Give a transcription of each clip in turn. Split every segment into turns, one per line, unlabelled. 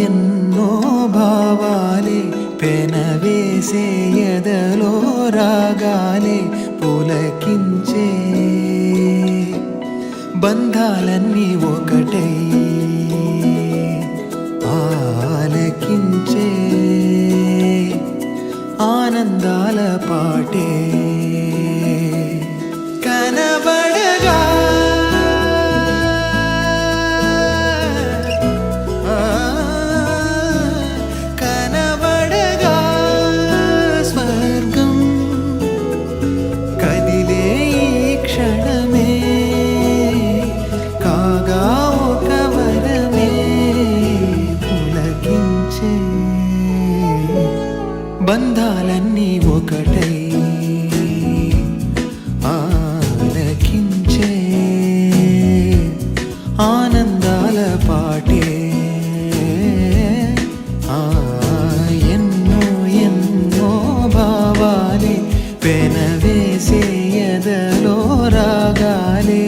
ఎన్నో భావాలే పెనవేసే ఎదలో రాగాలే పులకించే బంధాలన్నీ ఒకటై ఆలకించే ఆనందాల పాటే కనబడగా కనబడగా స్వర్గం కదిలే ఈ క్షణమే కాగా ఒక వరమే పులకించే బంధాలన్నీ ఒకటై ఆలకించే ఆనందాల పాటే ఎన్నో ఎన్నో భావాలే పెనవేసే ఎదలో రాగాలే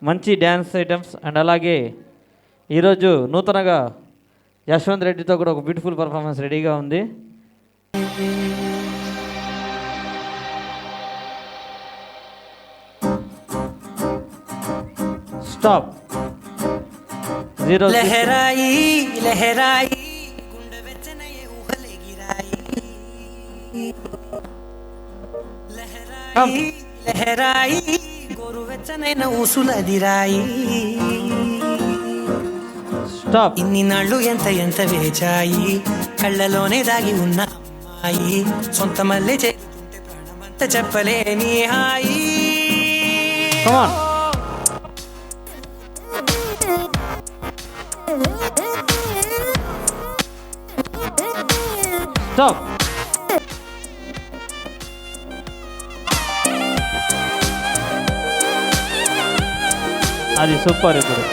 మంచి డ్యాన్స్ ఐటమ్స్ అండ్ అలాగే ఈరోజు నూతనగా యశ్వంత్ రెడ్డితో కూడా ఒక బ్యూటిఫుల్ పర్ఫార్మెన్స్ రెడీగా ఉంది. స్టాప్ 0
లహరాయి లహరాయి గుండె వెచ్చనయే ఊహలే గిరాయి లహరాయి లహరాయి గోరు వెచ్చనైన ఊసులదిరాయి
స్టాప్.
ఇన్ని నాళ్ళు ఎంత ఎంత వేచాయి కళ్ళలోనే దాగి ఉన్న అమ్మాయి సొంత మల్లె చేస్తుంటే ప్రాణమంత చెప్పలేని హాయి.
స్టాప్. అది సూపర్. ఇప్పుడు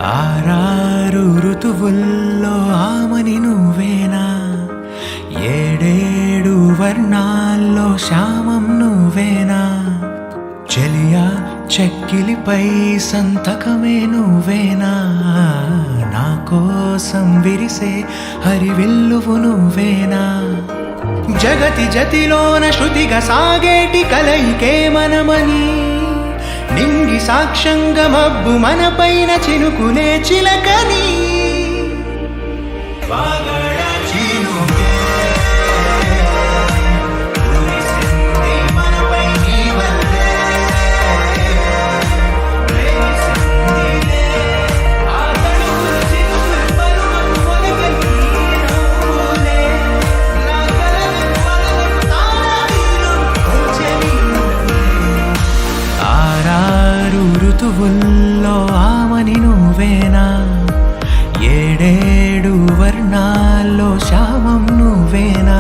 ఆరారు ఋతువుల్లో ఆమని నువ్వేనా, ఏడేడు వర్ణాల్లో శ్యామం నువ్వేనా, చెలియా చెక్కిలిపై సంతకమే నువ్వేనా, నా కోసం విరిసే హరివిల్లువు నువ్వేనా, జగతి జతిలోన శృతిగా సాగేటి కలయికే మనమని నింగి సాక్ష్యంగా మబ్బు మన పైన చినుకులే చిలకని ఋతువుల్లో ఆమని నువ్వేనా ఏడేడు వర్ణాల్లో శ్యామం నువ్వేనా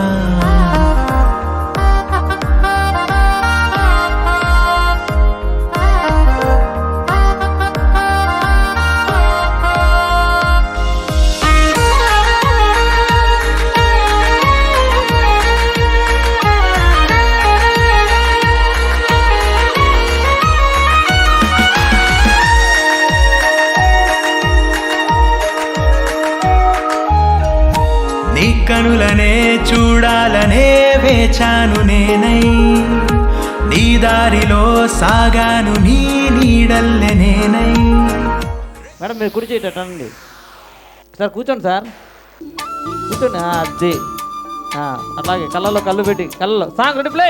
నీ కనులనే చూడాలనే వేచాను నేనై నీ దారిలో సాగాను నీ నీడల్లే నేనై.
మేడం మీరు కుడి చేయటండి సార్, కూర్చోండి సార్, కూర్చోండి. అది అట్లాగే కళ్ళలో కళ్ళు పెట్టి కళ్ళలో సాంగ్ రెడీ ప్లే.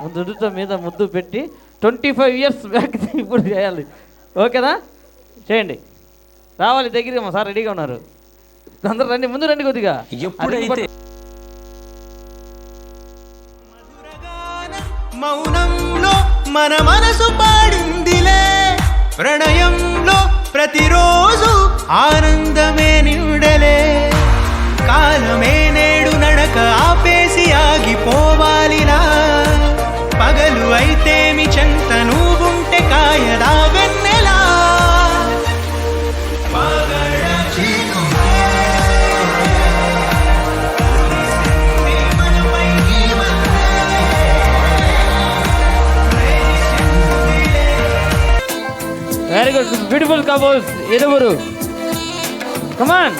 ముద్దుతో మీద ముద్దు పెట్టి 25 years బ్యాక్ ఇప్పుడు చేయాలి. ఓకేనా? చేయండి. రావాలి దగ్గర సార్, రెడీగా ఉన్నారు. అందరూ రండి, ముందు రండి కొద్దిగా.
ఎప్పుడైతే
మౌనంలో మన మనసు పాడిందిలే, ప్రణయంలో ప్రతిరోజు ఆనందమే నిండలే, కాలమే నేడు నడక ఆపేసి ఆగిపోవాలిలా, పగలు అయితేమి చెంత నువ్వుంటే కాయదా వెన్నెలా.
వెరీ గుడ్, బ్యూటిఫుల్ కపుల్స్ ఇరువురు. Come on.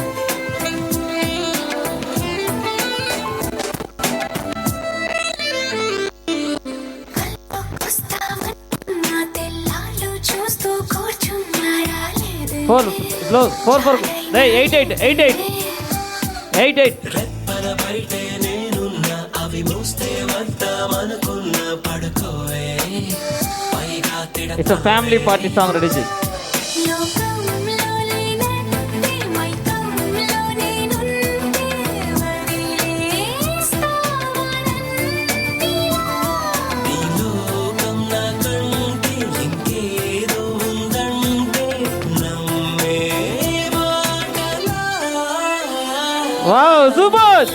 Four four four 8 it's a family party song ready చేయి. Wow, super.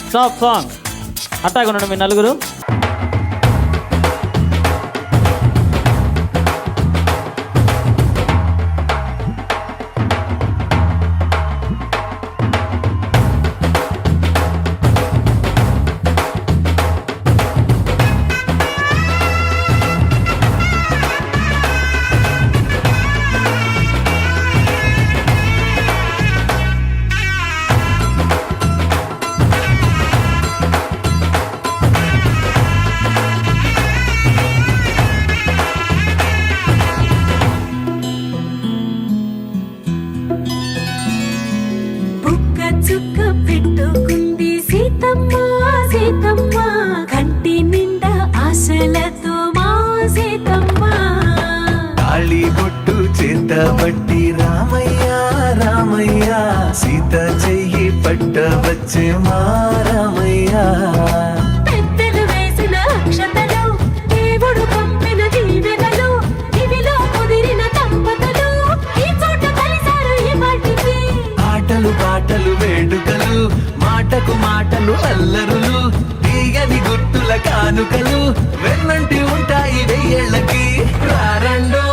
Stop song. అట్టాగా ఉండండి మీ నలుగురు.
బట్టి రామయ్య రామయ్య సీత చెయ్యి పట్ట వచ్చే మా రామయ్య.
పెద్దలు వేసిన అక్షతలు, దేవుడు పంపిన దీవెనలు, ఇవిలో కుదిరిన దంపతులు ఈ చోట కలిసారు ఈ వాటికి.
ఆటలు పాటలు వేడుకలు, మాటకు మాటలు అల్లరులు, తీయని గుర్తుల కానుకలు వెన్నంటి ఉంటాయి వెయ్యేళ్ళకి. రారండో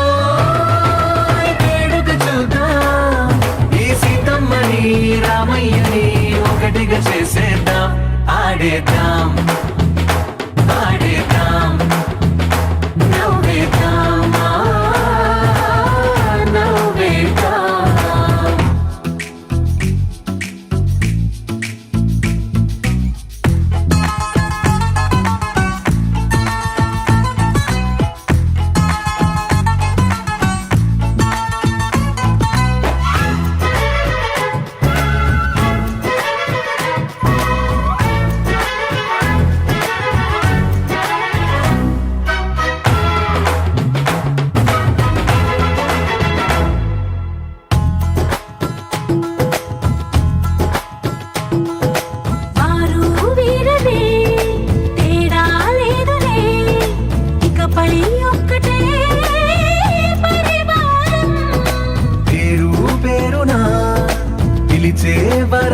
రామయ్యని ఒకటిగా చేసేద్దాం, ఆడేద్దాం ఆడేద్దాం.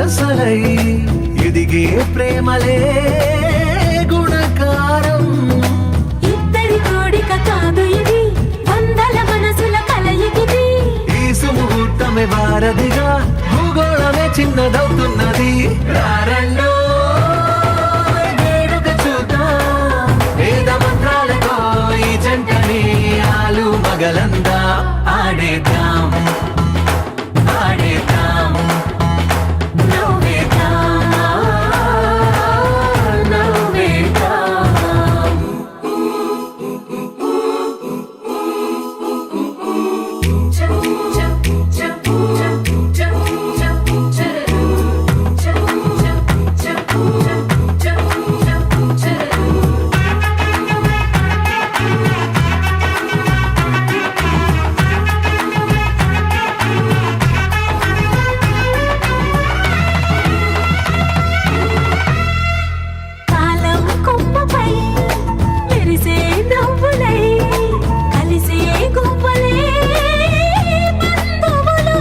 అసలై ఎదిగే ప్రేమలే గుణకారం.
ఇద్దరి కోడిక కాదు ఇది, వందల మనసుల కలయికిది.
ఈ సుముహూర్తమే వారధిగా, భూగోళమే చిన్నదవుతున్నది. రారండో వేడుక చూద్దాం, వేద మంత్రాలతో ఈ జంటని ఆలు మగలందా ఆడేద్దాం ఆడేద్దాం
నవ్వేద్దాం, నవ్వేద్దాం. కాలం కొమ్మపై మెరిసే నవ్వులై, కలిసే గువ్వలే బంధువులు.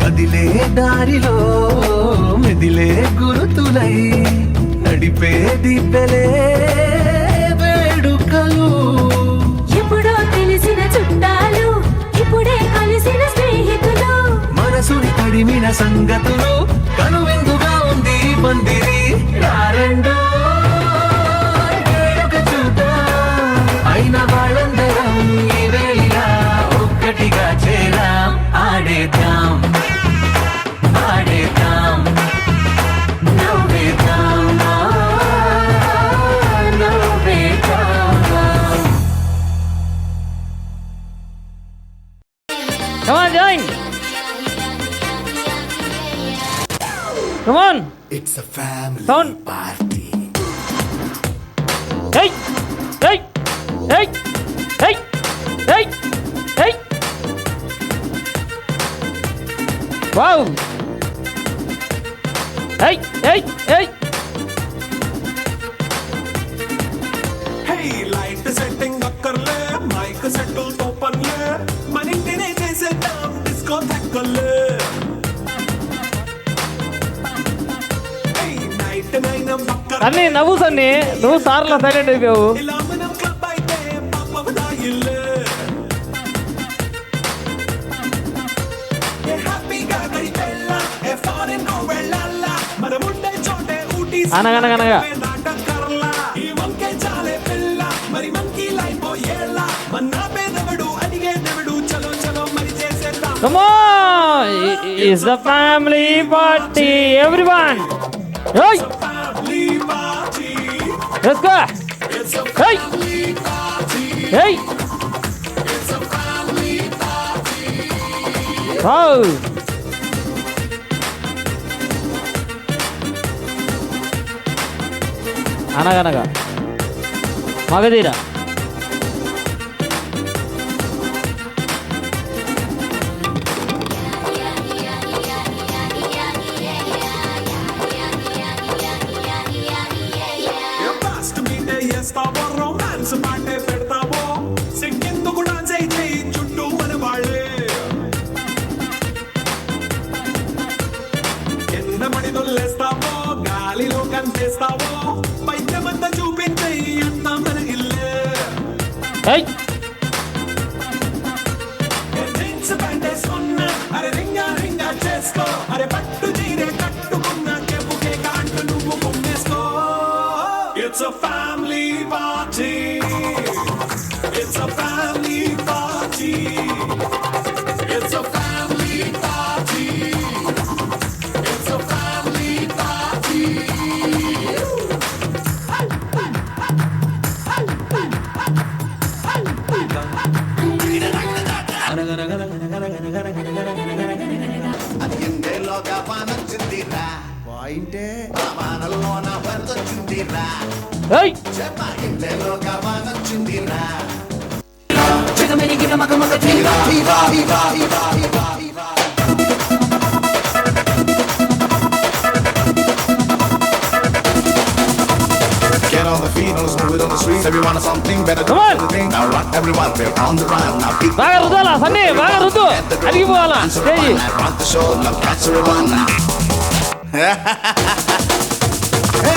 కదిలే దారిలో మెదిలే గురుతులై, నడిపే దిబ్బెలే వేడుకలు.
ఎప్పుడో తెలిసిన చుట్టాలు, ఇప్పుడే కలిసిన స్నేహితులు.
మనసుని తడిమిన సంగతులు, కనువిందుగా ఉంది ఈ పందిరి. రారండో వేడుక చూద్దాం, అయిన వాళ్ళందరం ఈ వేళ ఒక్కటిగా చేరాం. ఆడేద్దాం ఆడేద్దాం
నవ్వేద్దాం, నవ్వేద్దాం.
Come on, join. Come on.
It's a family
Sound.
party.
Hey, hey, hey, hey, hey, hey. Wow. Hey, hey, hey.
Hey light setting అక్కర్లే, మైక్ సెట్టుల్ తో పనిలే, మన ఇంటినే చేసేద్దాం డిస్కో థెక్కలే. హే నైట్ నైన్ అక్కర్లే,
సన్నీ నవ్వు సన్నీ, నువ్వు సార్లో సైలెంట్ అయిపోయావు.
ఇలా మనం క్లబ్ అయితే పాపం దాయిల్లే. ఏ హ్యాపీగా గడిపెళ్ళ, ఏ ఫారెన్ కో వెళ్ళాల, మనం ఉండే చోటే ఊటీ
అనగనగనగా.
నాటకర్లా. ఈ వంకే చాలే పిల్ల, మరి మంకీ లైఫ్ ఏళ్ళ, మన పేదవడు అడిగే దేవుడు, చలో చలో మరి చేసేద్దాం.
Come on. It's the family party, everyone. Hey,
Family party,
let's go.
it's a
Hey,
family party,
hey.
it's a family party.
Wow. అనగనగా మగధీర.
ఫాస్ట్ మీటే చేస్తావో, రొమాన్స్ పాటే పెడతావో, సింగెందుకు డాన్స్ అయితే చుట్టూ మన వాళ్ళే. కింద మడి దొల్లేస్తావో, గాలిలో కంటేస్తావో, పైద్యమంతా చూపించే అంతా మన ఇల్లే.
Hey,
జీన్స్ ప్యాంట్ వేసుకున్నా, అరే రింగా రింగా చేసుకో, అరే పట్టు చీరే కట్టుకున్నా, చెప్పుకే కాంటు నువ్వు కొమ్మేసుకో. It's a family party, it's a family party, it's a family party, it's a family party.
ఎండేలోగా వానొచ్చిందిరా, పాయింటే వానల్లోన వరదొచ్చిందిరా,
hey.
చెప్ప ఎండేలోగా వానొచ్చిందిరా. Get on the feet, on the smooth, on the streets. Everyone has something better to
Come on.
do. Now rock everyone, we're on the run. Now people
బాగా రుద్దాలా సన్నీ, బాగా రుద్దు, అడిగిపోవాలా
dance
stage.
around, rock the show, now catch everyone. ఏ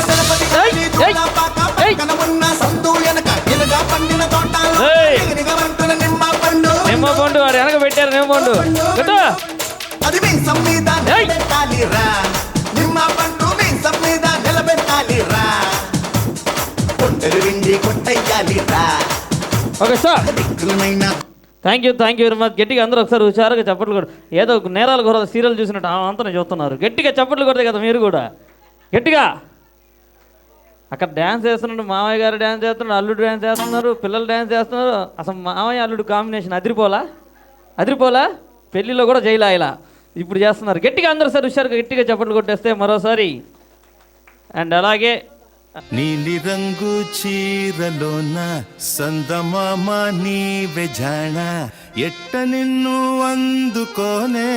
దళపతి గారి తోలాపాక పక్కన ఉన్న సందు వెనక ఇలుగా పండిన తోటలో
ఏయ్.
నిగమంటున్న నిమ్మ పండు
నిమ్మ పండు వాడు వెనక పెట్టారు నిమ్మ పండు గట్టు.
అది మీ సంమీద
ఏయ్.
నిలబెట్టాలిరా నిమ్మ పండు మీ సంమీద నిలబెట్టాలిరా కొండలు విండి కొట్టయ్యాలిరా
ఓకే సార్
దిక్కులమైన
థ్యాంక్ యూ వెరీ మచ్. గట్టిగా అందరూ ఒకసారి హుషారుగా చప్పట్లు కూడా ఏదో నేరాలు కూడా సీరియల్ చూసినట్టు అంతా చూస్తున్నారు. గట్టిగా చప్పట్లు కొడతాయి కదా మీరు కూడా గట్టిగా. అక్కడ డ్యాన్స్ చేస్తున్నాడు, మామయ్య గారు డ్యాన్స్ చేస్తున్నాడు, అల్లుడు డ్యాన్స్ చేస్తున్నారు, పిల్లలు డ్యాన్స్ చేస్తున్నారు. అసలు మామయ్య అల్లుడు కాంబినేషన్ అదిరిపోలా పెళ్ళిలో కూడా జైలా ఇలా ఇప్పుడు చేస్తున్నారు. గట్టిగా అందరూ సార్ హుషారుగా గట్టిగా చప్పట్లు కొట్టేస్తే మరోసారి. అండ్ అలాగే
నీలి రంగు చీరలోన సందమామ నీవే జాణ ఎట్ట నిన్ను అందుకోనే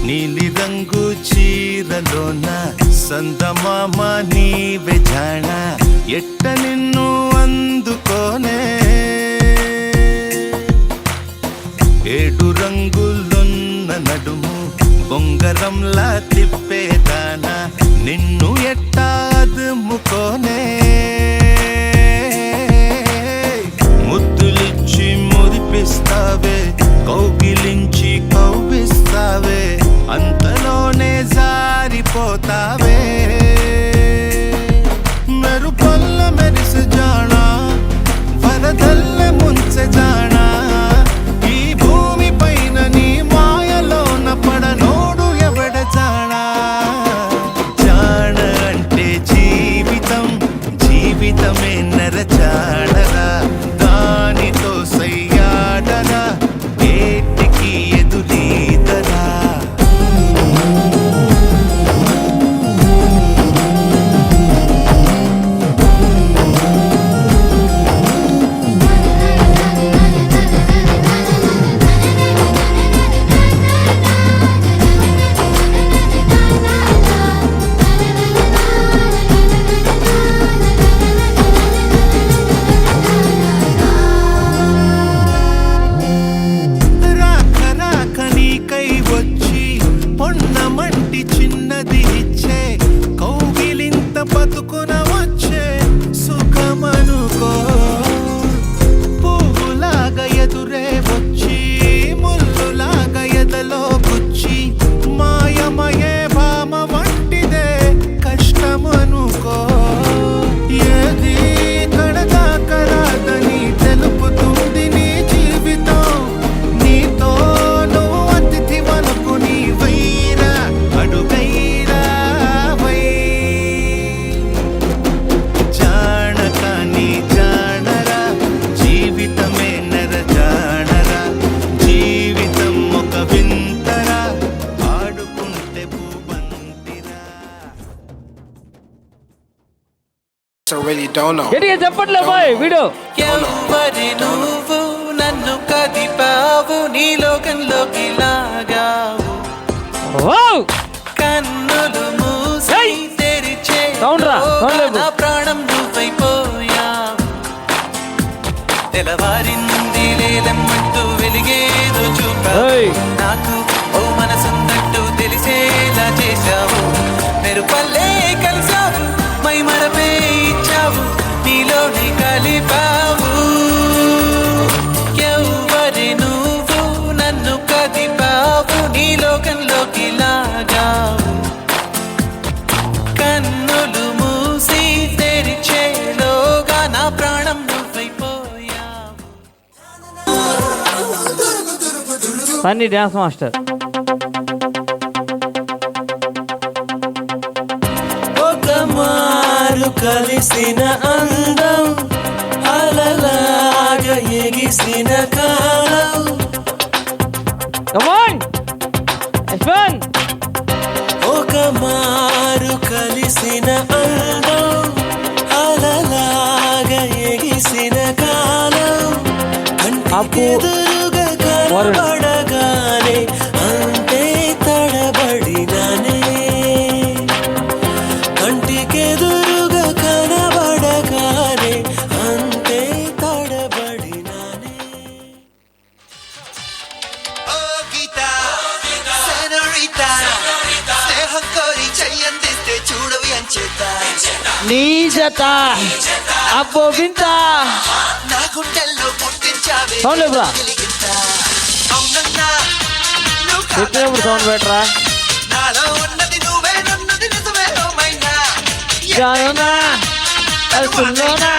నీలి రంగు చీరలోన సందమామ నీవే జాణ ఎట్ట నిన్ను అందుకోనే ఏడు రంగులున్న నడుము బొంగరంలా తిప్పేదానా నిన్ను ఎట్టా అదుముకోనే ముద్దులిచ్చి మురిపిస్తావే కౌగిలించి కౌగిస్తావే అంతలోనే జారిపోతావే మెరుపల్ల మెరిసి జానా వరదల్ల ముంచె జానా ఈ భూమి పైన నీ మాయలోన పడనోడు ఎవడ జానా జాన అంటే జీవితమే నరచాడరా దానితో సయ్యాడరా ఏటికి ఎదురీదరా
really don't know.
గట్టిగా చెప్పట్లే బాయ్ వీడియో.
ఎవరి నువ్వు నన్ను కదిపావు నీ లోకంలోకి లాగావు
వావ్
కన్నులు మూసి తెరిచే నా ప్రాణం నువ్వైపోయావు తెల్లవారింది లేలమ్మంటూ వెలిగేదో చూపావు నాకు ఓ మనసున్నట్టు తెలిసేలా చేశావు మెరుపల్లే కలిసావు మై మరపే ఇచ్చావు నీలోని కలిపావు ఎవరి నువ్వు నన్ను కదిపావు నీ లోకంలోకి లాగావు కన్నులు మూసి తెరిచేలోగా నా ప్రాణం నువ్వైపోయావు.
Sunny dance master.
మారు కలిసిన అందం అలలాగా ఎగిసిన కాలం ఒక మారు కలిసిన అందం అలలాగా ఎగిసిన కాలం ఎదురుగా కనబడగానే అంతే తడబడినానే కంటికెదురుగా కనబడగానే అంతే తడబడినానే
ఓ గీతా సెనోరిటా స్నేహం కోరి చెయ్యందిస్తే చూడవి అంచేత
నీ జత అబ్బో వింత
నా గుండెల్లో పుట్టించావే
సౌండ్ లేపురా.
గిలిగింత. అవునన్నా నువ్వు
చెప్పినప్పుడు సౌండ్ పెట్టరా.
నాలో ఉన్నది నువ్వే నన్నది నిజమే ఓమైనా
జానునా అల్సులోనా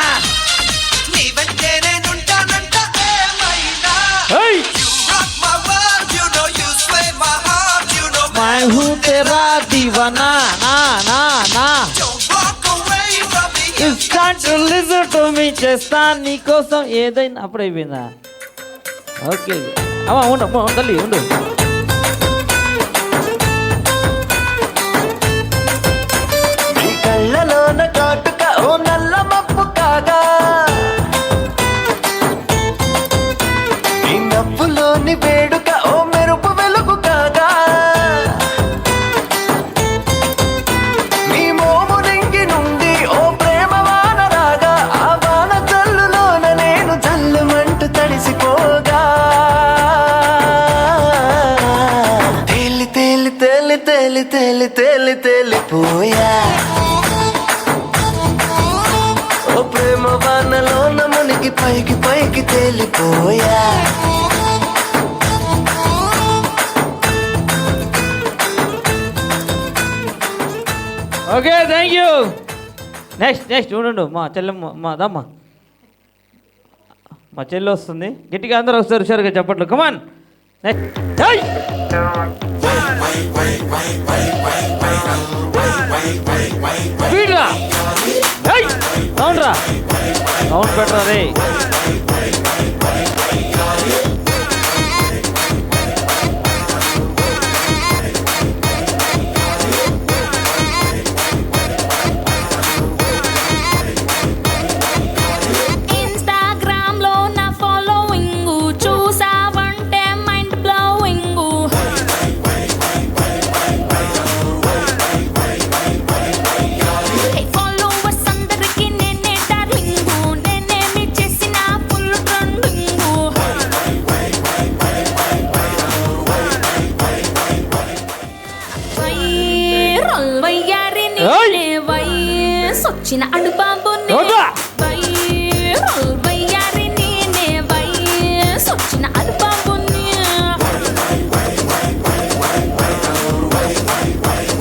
నీ వెంటే నేనుంటానంట ఏమైనా
ఏయ్
You rock my world, you know you sway my heart, you know
मैं हूँ तेरा दीवाना ना ना ना
don't walk away from me.
It's time to listen to me చేస్తా నీకోసం ఏదైనా అప్పుడు అయిపోయిందా ఓకే అమ్మా ఉండు తల్లి ఉండు
నీ కళ్ళలోన కాటుక ఓ నల్ల మప్పు కాగా నీ నవ్వులోని వేడుక ఓ మెరుపు వెలుగు కాగా నీ మోము నింగి నుండి ఓ ప్రేమ వాన రాగా ఆ వాన జల్లులోన నేను జల్లుమంటూ తడిసిపోగా తేలి తేలి తేలి తేలి తేలి తేలి తేలిపోయా ఓ ప్రేమ వానలోన మునిగి పైకి పైకి తేలిపోయా
ఓకే థ్యాంక్ యూ నెక్స్ట్ ఉండు మా చెల్లెమ్మ మా దమ్మ మా చెల్లి వస్తుంది గట్టిగా అందరూ వస్తారు హుషారుగా చెప్పట్లు కమాన్ నెక్స్ట్ స్పీడ్రా సౌండ్ రా సౌండ్ పెట్టరా రే
ఇన్స్టాగ్రామ్ లో నా ఫాలోయింగ్ చూసావంటే మైండ్ బ్లోయింగ్ ఫాలోవర్స్ అందరికి నేనే డార్లింగ్ నేనేమి చేసిన ఫుల్ ట్రెండింగ్ వైరల్ వయ్యారి నేనే వయసొచ్చిన అడుబాబు
ఎవడ్రా?
వైరల్ వయ్యారి నేనే వయసొచ్చిన అడుబాబు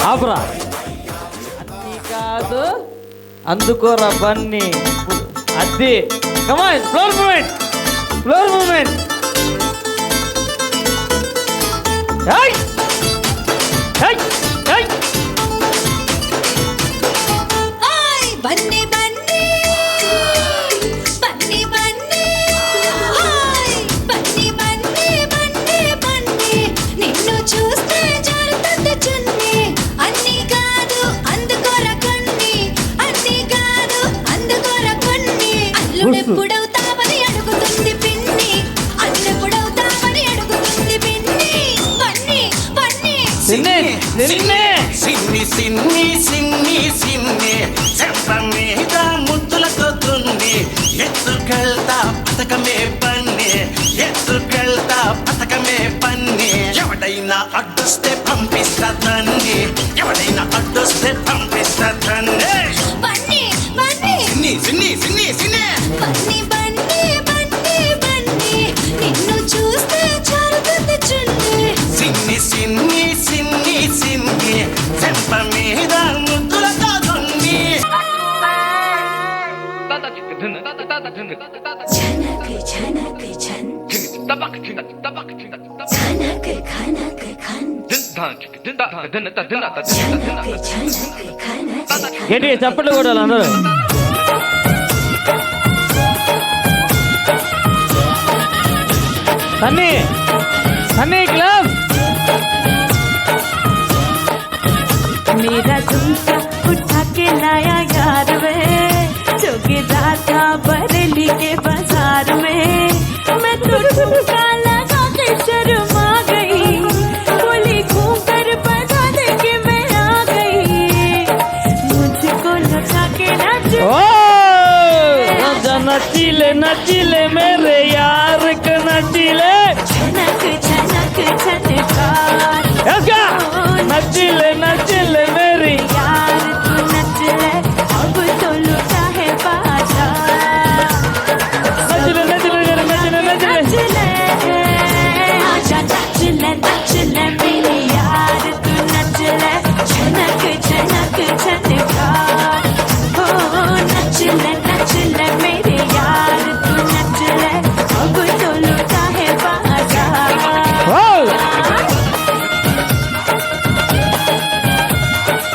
ఆపురా అన్నీ కాదు అందుకోరా బన్నీ అది కమాన్ ఫ్లోర్ మూమెంట్ ఏయ్ ఏయ్ ఏయ్
ఓయ్ బన్నీ బన్నీ బన్నీ బన్నీ ఓయ్ బన్నీ బన్నీ బన్నీ బన్నీ నిన్ను చూస్తే జారుతుంది చున్నీ అన్నీ కాదు అందుకోర కొన్ని అన్నీ కాదు అందుకోర కొన్ని అల్లుడెప్పుడవుతావని అడుగుతుంది పిన్ని అల్లెప్పుడవుతావని అడుగుతుంది పిన్ని బన్నీ బన్నీ
నిన్నే
సిన్ని సిన్ని సిన్ని సిన్ని చెంప మీద ముద్దులతో దున్ని ఎత్తుకెళ్తా పథకమే పన్ని ఎత్తుకెళ్తా పథకమే పన్ని ఎవడైనా అడ్డొస్తే పంపిస్తదండి ఎవడైనా అడ్డొస్తే పంపిస్తదండి
బన్నీ బన్నీ
సిన్ని సిన్ని సిన్ని సిన్ని
బన్నీ బన్నీ బన్నీ బన్నీ నిన్ను చూస్తే జారుతుంది చున్నీ
సిన్ని సిన్ని సిన్ని సిన్ని చెంప మీద ముద్దులతో దున్ని
छनक छनक छन छनक खनक खन छनक छनक खनक
గట్టిగా చప్పట్లు కొట్టాలి అందరూ సన్నీ క్లబ్
मेरा झुमका उठा के लाया यार वे चौकीदार था बरेली के बाजार में मैं तो झुमका लगा के
నచ్చిలే నచ్చిలే మేరే యార్క్ నచ్చిలే
झनक झनक झनका
నచ్చిలే నచ్చిలే మేరీ
यार तू नच ले अब तो लुटा है बाजा
నచ్చిలే నచ్చిలే నచ్చిలే నచ్చిలే
नच ले आजा नच ले मेरे यार तू नच ले झनक झनक झनका ओ नच ले मेरे यार तू नच ले अब तो लुटा है बाजा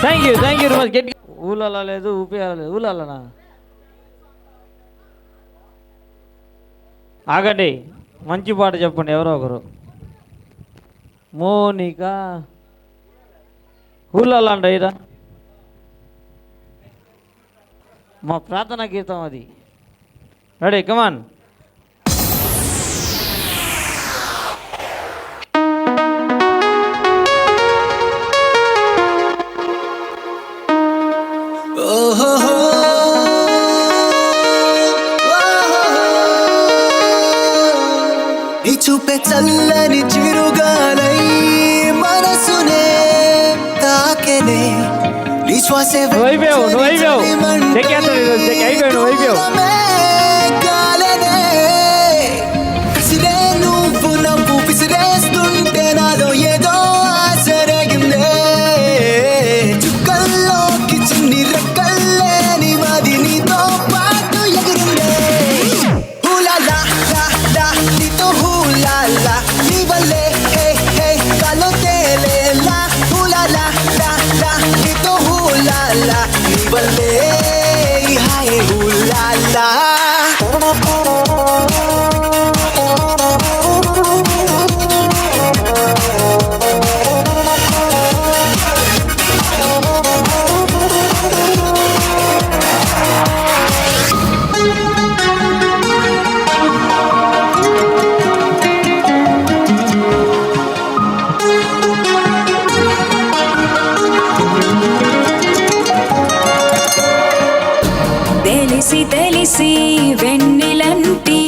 థ్యాంక్ యూ వెరీ మచ్ గట్టి ఊలలా లేదు ఊపియాల లేదు ఊలలనా ఆగండి మంచి పాట చెప్పండి ఎవరో ఒకరు మోనిక ఊలలా అండి అయిరా మా ప్రార్థనా గీతం అది రెడీ కమాన్
నీ చూపే చల్లని చిరుగాలై మనసునే తాకెనే నీ శ్వాసే
అయిపోయావు నువ్వు అయిపోయావు అయిపోయావు నువ్వు అయిపోయావు
కాలనే కసిరే నువ్వు నవ్వు విసిరేస్తుంటే నాలో ఏదో ఆశరగిందే చుక్కల్లోకి చిన్ని రెక్కల్లే నీ మది నీతో పాటు ఎగిరిందే హూలాలా లా లా నీతో హూలాలా నీ వల్లే హే హే కాలో తేలేలా హూలాలా లా లా నీతో హూలాలా నీ వల్లే హాయ్ హూలాలా
తెలిసి తెలిసి వెన్నెలంటి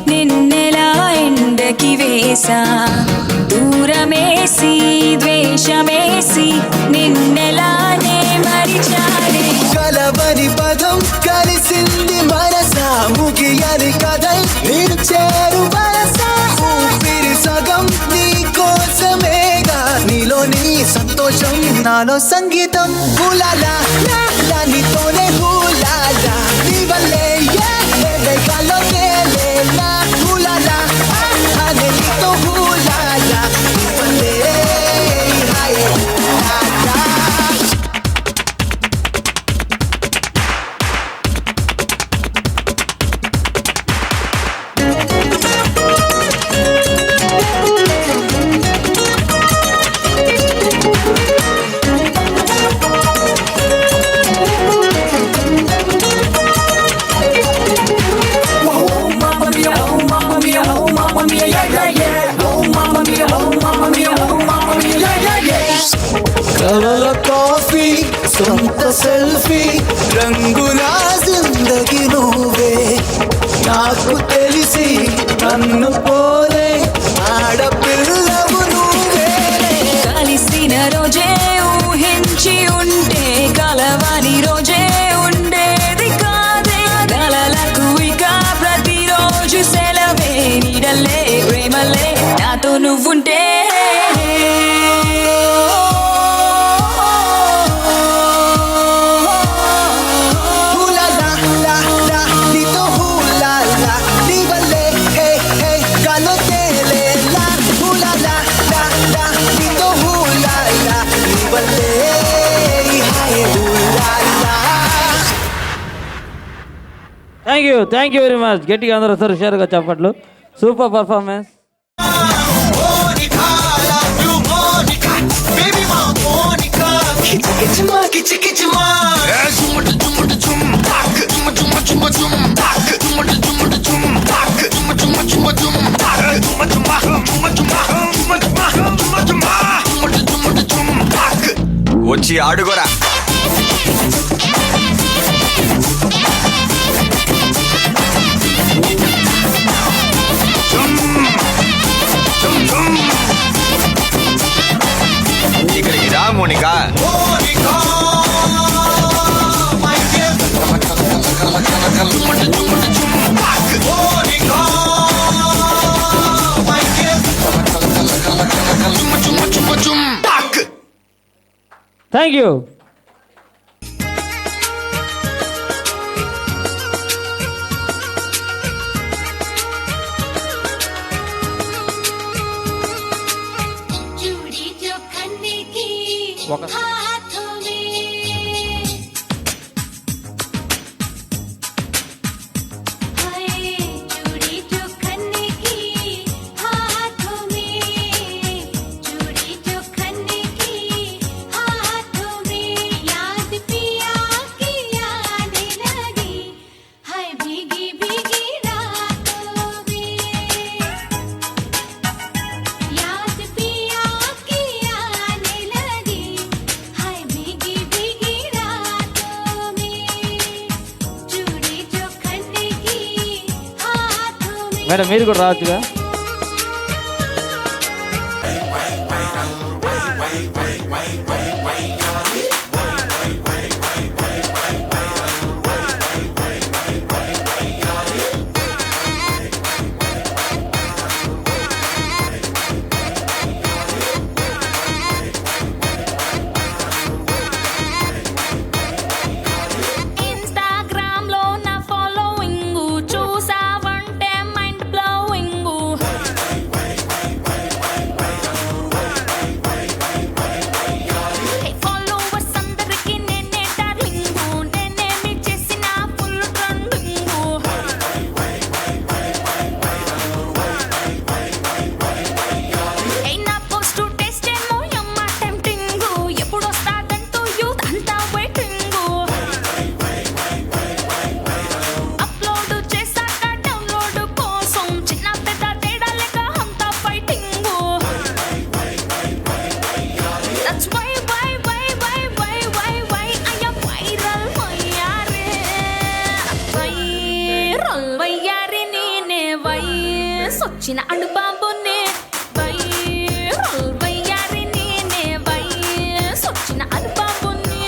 నిన్నెలా ఎండకి వేసా దూరమేసి ద్వేషమేసి నిన్నెలానే మరిచాడే
కలవని పదం కలిసింది మనసా ముగియని కథై నేను చేరు వరసా ఊపిరి సగం నీ కోసమేగా నీలో నీ సంతోషం నాలో సంగీతం హూలాలా లా లా నీతోనే హూలాలా నీ వల్లే కాలో తేలేలా హూలాలా అనే నీతో హూలాలా నీ వల్లే హాయ్ హూలాలా కలల కాఫీ సొంత సెల్ఫీ రంగుల జిందగీ నువ్వే నాకు తెలిసి నన్ను పోలే ఆడపిల్లవు నువ్వే
కలిసిన రోజే ఊహించి ఉంటే కలవని రోజే ఉండేది కాదే కలలకు ఇక ప్రతిరోజు సెలవే నీడల్లే ప్రేమలే నాతో నువ్వుంటే
హూలాలా లా లా నీతో హూలాలా నీ వల్లే హే హే కాలో తేలేలా హూలాలా లా లా నీతో హూలాలా నీ వల్లే హాయ్ హూలాలా
థ్యాంక్ యూ వెరీ మచ్ గట్టిగా అందరూ సార్ హుషారుగా చెప్పట్లు సూపర్ పర్ఫార్మెన్స్
వచ్చి ఆడుకోరా
మోనికా
థ్యాంక్ యూ.
चूड़ी जो खन्ने की
ఒక
हाथों में हाय चूड़ी जो खन्ने की हाथों में चूड़ी जो खन्ने की हाथों में याद पिया की आने लगी हाय भीगी भीगी रातों में याद पिया की आने लगी हाय भीगी भीगी रातों में चूड़ी जो खन्ने की हाथों में
మేడం మీరు కూడా రావచ్చుగా.
ఇన్‌స్టాగ్రామ్ లో నా ఫాలోయింగ్ చూసావంటే మైండ్ బ్లోయింగ్ ఫాలోవర్స్ అందరికి నేనే డార్లింగ్ నేనేమి చేసిన ఫుల్ ట్రెండింగ్ నా పోస్ట్ టెస్ట్ ఏమో యమ్మ టెంప్టింగ్ ఎప్పుడు వస్తాదంటూ యూత్ అంతా వెయిటింగ్ అప్లోడ్ చేశాక డౌన్లోడ్ కోసం చిన్న పెద్ద తేడా లేక అంతా fighting that's why I am viral వయ్యారే నేనే వచ్చిన అనుబాబునే వైరల్ వయ్యారే నేనే వచ్చిన అనుబాబునే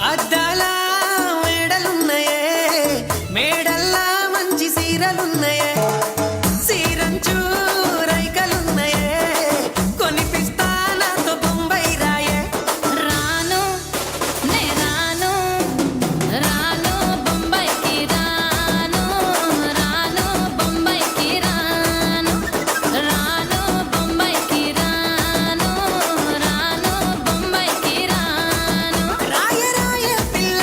అద్దాల మేడలున్నాయే మేడల్లా మంచి సీరలున్నాయే సీరంచు రైకలున్నాయే కొనిపిస్తా నాతో బొంబాయి రాయే
రాను నే రాను రాను బొంబాయికి రాను రాను బొంబాయికి రాను రాను బొంబాయికి రాను రాను బొంబాయికి రాను
రాయ రాయ పిల్ల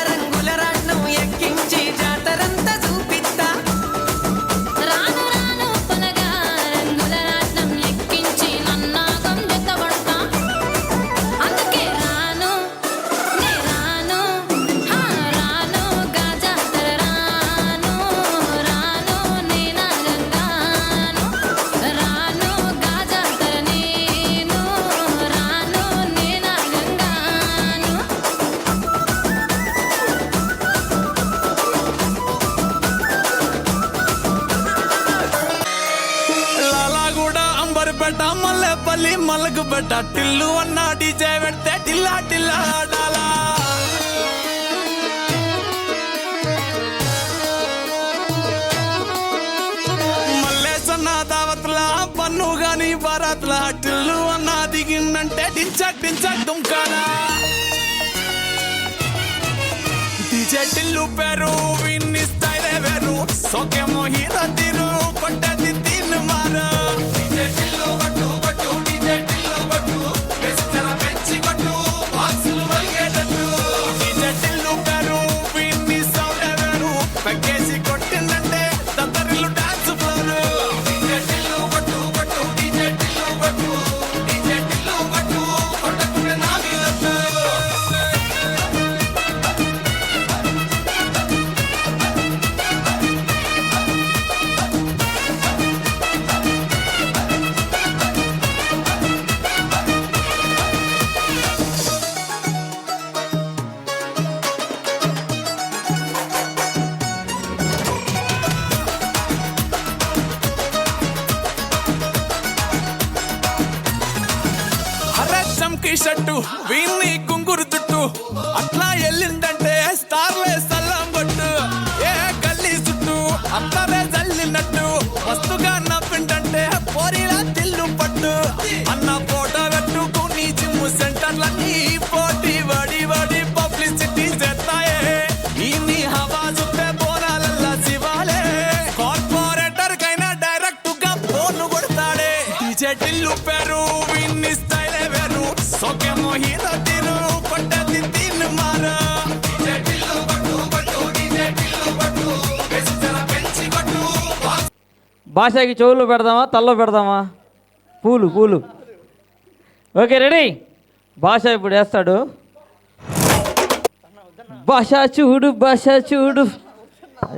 రంగుల రాట్నం ఎక్కించి జాతరంతా చూపిస్తా
రాను రాను పొలగా రంగుల రాట్నం ఎక్కించి నన్నాగం జతపడతా అందుకే రాను నే రాను రాను గాజాతర రాను రాను నేనా గంగాను రాను గాజాతర నేను రాను నేనా గంగాను
లాలాగూడ అంబర్పేట మల్లెపల్లి మలకపేట టిల్లు అన్న డీజే పెడితే టిల్లా టిల్లా ఆడాలా మల్లేసన్న దావత్ల పన్ను గాని బారాత్ల టిల్లు అన్న దిగిందంటే టించక్ టించక్ దుంకాలా డీజే టిల్లు పేరు విన్ని స్టైలే వేరు సోకేమో హీరో తీరు కొట్టది తిన్ను మారు డీజే టిల్లు కొట్టు కొట్టు డీజే టిల్లు కొట్టు వెచ్చన పెంచి కొట్టు బాక్సులు వలిగేటట్టు డీజే టిల్లు పేరు విన్ని సౌండే వేరు పక్కేసి కొట్టిందంటే తత్తరిల్లు డాన్స్ ఫ్లోరు డీజే టిల్లు కొట్టు కొట్టు డీజే టిల్లు కొట్టు డీజే టిల్లు కొట్టు కొట్టకుండా నా వీలొద్దు లుంగి షట్టు వీన్ని కుంగురు చుట్టు అట్లా ఎల్లిందంటే స్టార్లే సల్లం కొట్టు ఏ గల్లీ చుట్టూ అట్లనే జల్లినట్టు మస్తుగా నవ్విందంటే పోరిలా తిల్లు పట్టు అన్న ఫోటో పెట్టుకుని జిమ్ సెంటర్లన్నీ పోటీ వడి వడి పబ్లిసిటీ చేస్తాయే ఈ హవా చూస్తే బోనాలల్లా శివాలే కార్పొరేటర్ కైనా డైరెక్ట్ గా ఫోన్ కొడతాడే డీజే టిల్లు పేరు విన్ని స్టైలే వేరు సోకేమో హీరో తీరు కొట్టది తిన్ మారా డీజే టిల్లు పట్టు పట్టు డీజే టిల్లు పట్టు పెంచర పెంచి పట్టు
భాషకి చెవుల్లో పెడదామా తల్లో పెడదామా పూలు పూలు ఓకే రెడీ భాష ఇప్పుడు వేస్తాడు భాష చూడు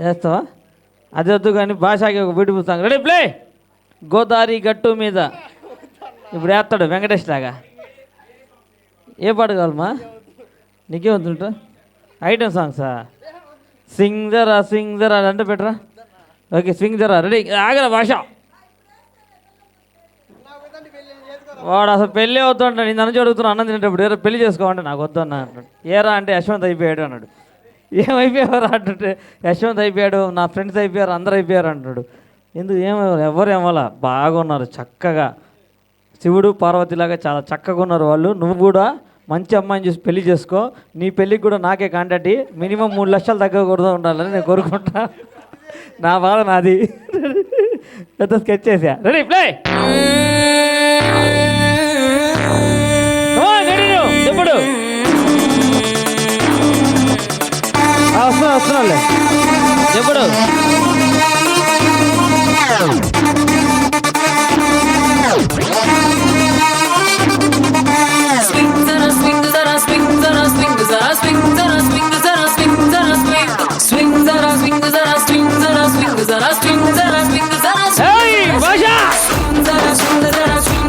వేస్తావా అది వద్దు కానీ భాషకి ఒక beautiful song ready play Godavari గట్టు మీద ఇప్పుడు వేస్తాడు వెంకటేష్ లాగా ఏ పాట కావాలమ్మా నీకే వద్దుంటా ఐటమ్ సాంగ్సా సింగ్ జరా అంటే పెట్టరా ఓకే స్వింగ్ జరా రెడీ ఆగరా భాష వాడు అసలు పెళ్ళి వద్దు అంటాడు నేను నుంచి అడుగుతున్నా అన్నం తినేటప్పుడు ఏరా పెళ్లి చేసుకోమంటే నాకు వద్దు అన్న అన్నాడు ఏరా అంటే యశ్వంత్ అయిపోయాడు అన్నాడు ఏమైపోయారు అంటుంటే యశ్వంత్ అయిపోయాడు నా ఫ్రెండ్స్ అయిపోయారు అందరు అయిపోయారు అంటాడు ఎందుకు ఎవరు ఏమలా బాగున్నారు చక్కగా శివుడు పార్వతిలాగా చాలా చక్కగా ఉన్నారు వాళ్ళు నువ్వు కూడా మంచి అమ్మాయిని చూసి పెళ్లి చేసుకో నీ పెళ్ళికి కూడా నాకే కాంటాక్ట్ మినిమం 3 లక్షలు తగ్గకూడదు ఉండాలని నేను కోరుకుంటా నా బాధ నాది పెద్ద స్కెచ్ చేసా రెడీ ప్లే ఎప్పుడు వస్తున్నాలే ఎప్పుడు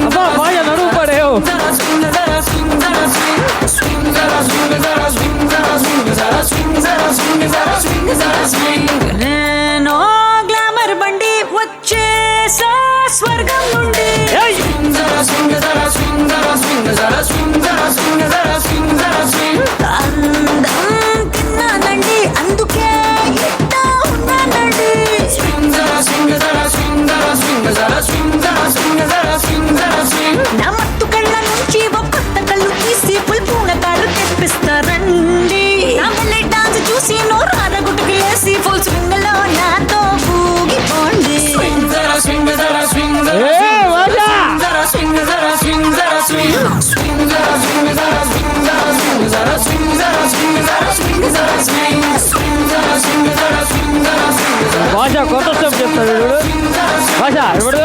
అబ్బా బాగా నడువు పడేవు
నేను గ్లామర్ బండి వచ్చేసా స్వర్గం నుండి అందం తిన్నానండి అందుకే ఇట్టా ఉన్నానండి నా మత్తు కళ్ళ నుంచి ఒక కొత్త కళ్ళు తీసి పుల్పూన కాళ్ళు తెప్పిస్తారండి నా మళ్ళీ డాన్స్ చూసి నోరార గుట్టుకు వేసి ఫుల్ స్వింగ్ లో నాతో ఊగిపోండి
భాష కొత్త స్టెప్ చెప్తాడు భాష ఇప్పుడు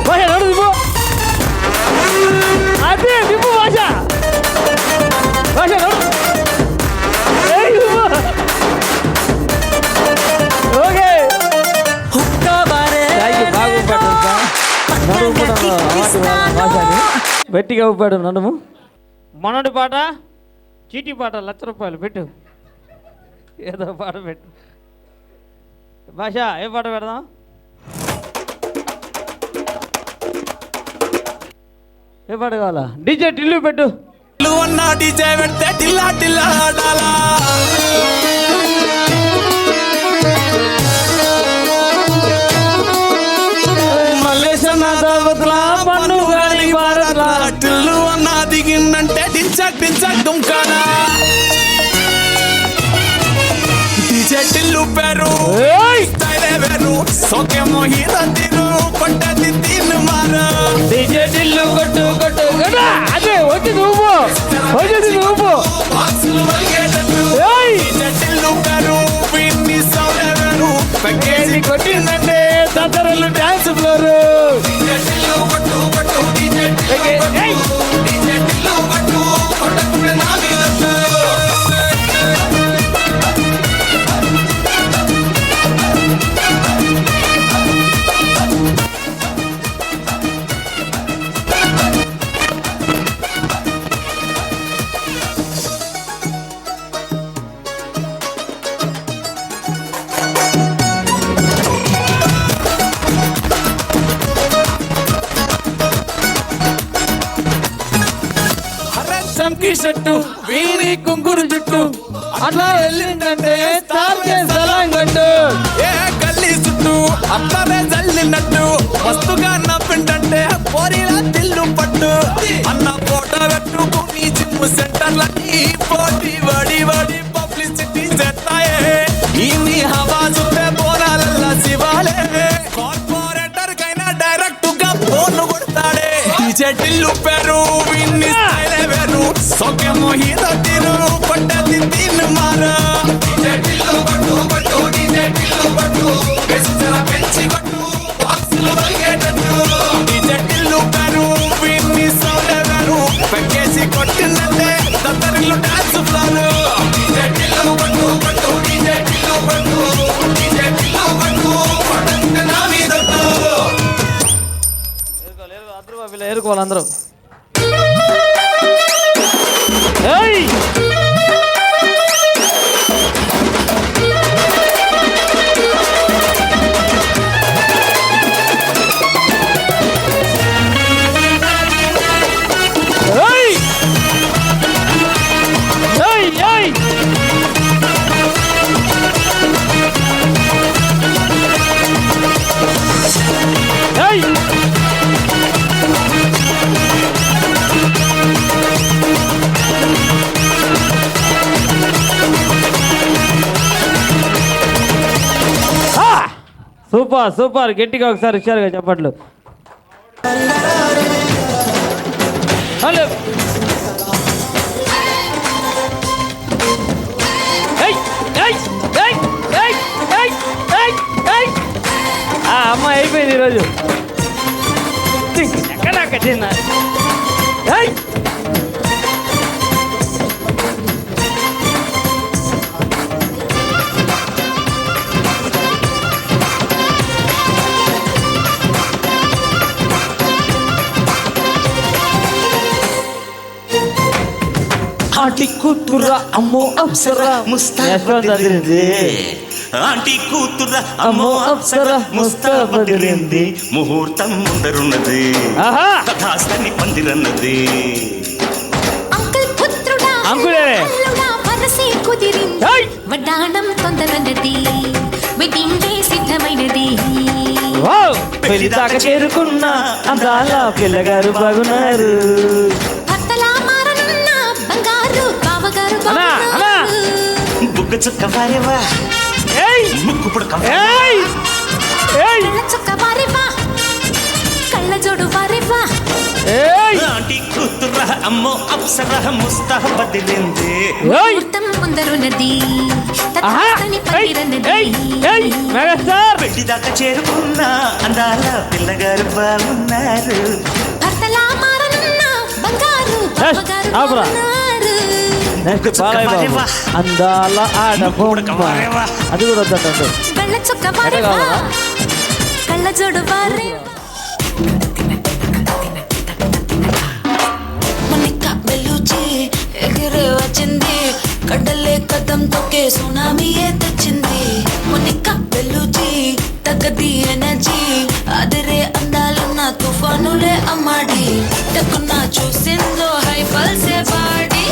భాష నడు దిప్పు అదే దిప్పు భాష భాష నడు ఓకే గట్టిగా ఊపాడు నడుము మనడి పాట చీటీ పాట 1,00,000 రూపాయలు పెట్టు ఏదో పాట పెట్టు భాష ఏ పాట పెడదాం ఏ పాట కావాలా డీజే టిల్లు పెట్టు
అన్నా డీజే పెడితే టిల్లా టిల్లా ఆడాలా టిల్లు అన్నా దిగిందంటే టించక్ టించక్ దుంకానా డీజే టిల్లు పేరు స్టైలే వేరు సోకేమో హీరో తీరు కొట్టది తిన్ మారా
డీజే టిల్లు కొట్టు కొట్టు అదే వచ్చి నువ్వు
బాక్సులు వలిగేటట్టు డీజే టిల్లు పేరు విన్ని సౌండ్ వేరు
పక్కేసి కొట్టిందంటే తతరలు డాన్స్ ఫ్లోరు
డీజే టిల్లు కొట్టు కొట్టు డీజే టిల్లు కొట్టు కొట్టకుండా నాగినట్టు కాకి షట్టు వీరి కుంకురు జుట్టు
అట్లా వెళ్ళిందంటే సలంగట్టు
ఏ గల్లీ చుట్టూ అట్లనే జల్లినట్టు మస్తుగా నవ్విందంటే పోరిలా తిల్లు పట్టు అన్న ఫోటో పెట్టుకుని జిమ్ సెంటర్లన్నీ పోటీ వడి వడి పబ్లిసిటీ చేస్తాయే ఈ హవా చూస్తే పోరాలల్లా శివాలే కార్పొరేటర్ కైనా డైరెక్ట్ గా ఫోన్ కొడతాడే డీజే టిల్లు పేరు విన్ని స్టైలే వేరు సోకేమో హీరో తీరు పట్టది తిన్ మారా డీజే టిల్లు పట్టు పట్టు డీజే టిల్లు పట్టు బెస్సల పెంచి పట్టు బాక్సులు వరిగేటట్టు డీజే టిల్లు పేరు విన్ని సౌండ్ వేరు పెక్కేసి కొట్టినట్టే దత్తరిల్లు డాన్స్ ఫ్లోర్ డీజే టిల్లు పట్టు పట్టు డీజే టిల్లు పట్టు డీజే టిల్లు పట్టు పడంత నా మీదట్టు
ఏరుకోవాలి అందరూ. ఏయ్ సూపర్ సూపర్, గట్టిగా ఒకసారి హుషారుగా చెప్పట్లు. హలో అమ్మ అయిపోయింది ఈరోజు. ఎక్కడ చిన్న
ఆంటీ కూతురా అమ్మో అప్సరా ముస్తాబదిరింది ఆంటీ కూతురా అమ్మో అప్సరా ముస్తాబదిరింది ముహూర్తం ముందరున్నది కథాస్తని పందిరన్నది
అంకుల్ పుత్రుడా
అంకులే
వరసే కుదిరింది వడ్డాణం తొందరన్నది వెడ్డింగ్ డే సిద్ధమైనది
పెళ్లి దాకా చేరుకున్న అందాల పిల్లగారు బాగున్నారు.
బుగ్గ చుక్క వారేవా ముక్కు పుడక
చుక్క వారేవా కళ్ళ జోడు వారేవా
ఆంటీ కూతురా అమ్మో అప్సరా ముస్తాబదిరింది
ముహూర్తం ముందరున్నది
పెళ్లి దాకా చేరుకున్న అందాల పిల్లగారు బాగున్నారు.
భర్తలా మారనున్న బంగారు
అందాల ఆడ అది కూడా వద్దంటే
కళ్ళ చుక్క వారేవా కళ్ళ జోడు వారేవా ఎగిరే వచ్చింది కడ్డలే కదం తొక్కే సునామీయే తెచ్చింది మొనిక వెలుచి తగ్గది ఎనర్జీ అదిరే అందాలున్న తుఫానులే అమ్మాడి టక్కున చూసిందో హై పల్సే బాడి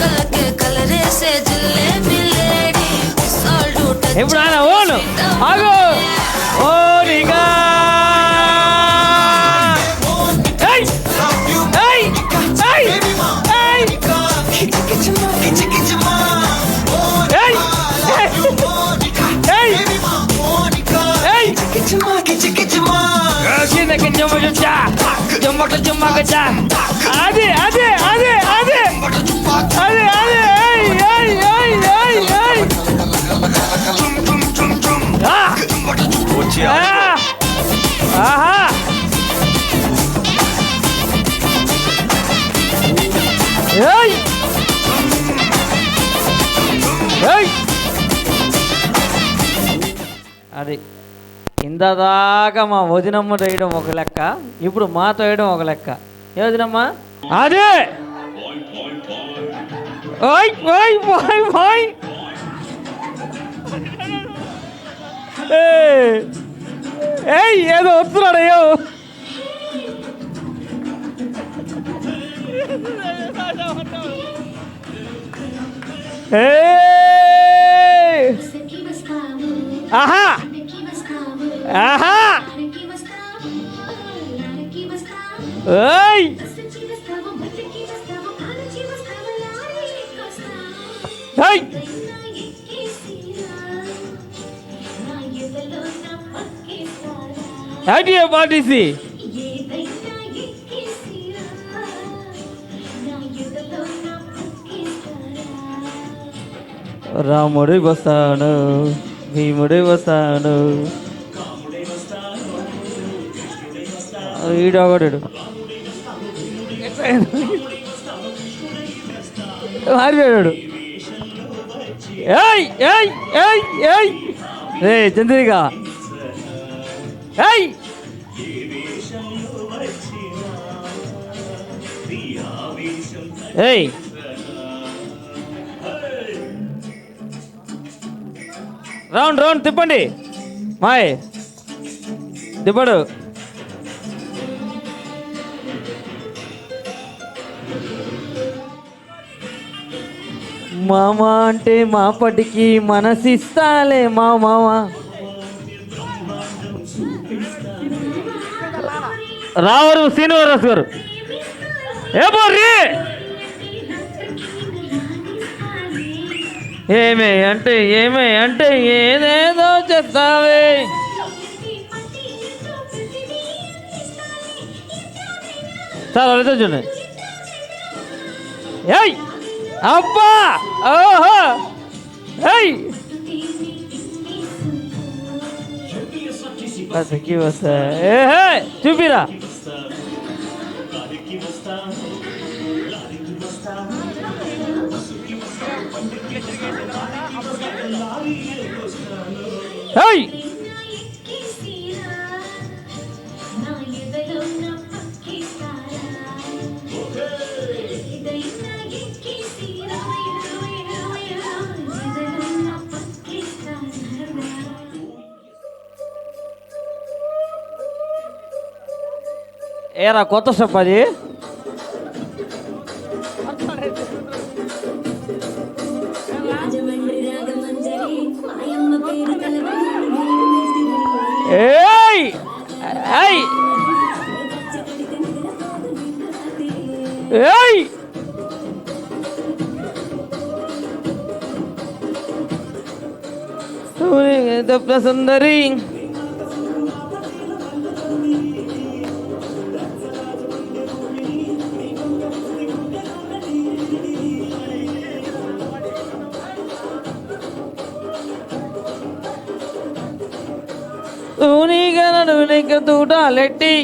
కలకే కలరేసే జిల్లే బిల్లేడి సాల్ట్
ఎప్పుడు ఆయన ఓను ఆగు ఓ నిగా అదే అదే అదే అదే అదే ఆహా అది ఇందాక మా వదినమ్మ వేయడం ఒక లెక్క, ఇప్పుడు మాతో వేయడం ఒక లెక్క. ఏ వదినమ్మ అదే ఓయ్ ఓయ్ ఓయ్ ఓయ్ ఏయ్ ఏదో వస్తున్నాడు అయ్యో ఆహా ఆహా ఏయ్ ఏయ్ ఐడియా పాటిసి రాముడి వస్తాను భీముడి వస్తాను ఈడొకడు మారిపోయాడు. ఏయ్ ఏయ్ ఏయ్ ఏయ్ రే చంద్రిక ఏయ్ ఏయ్ రౌండ్ రౌండ్ తిప్పండి మాయ్ తిప్పడు. మామ అంటే మాపటికి మనసిస్తాలే మా మామ. రావరు శ్రీనివాస్ గారు ఏ బోర్రీ ఏమే అంటే ఏదేదో చెప్తావే. సార్ వాళ్ళతో చూడండి. ఏయ్ అబ్బా ఓహో ఏయ్ వస్తా ఏహే చూపిరా. ఏయ్ ఏరా కొత్త స్టెప్ అది. ఏయ్ ఏయ్ ఏయ్ సుందరి నీకు తూటాలెట్టి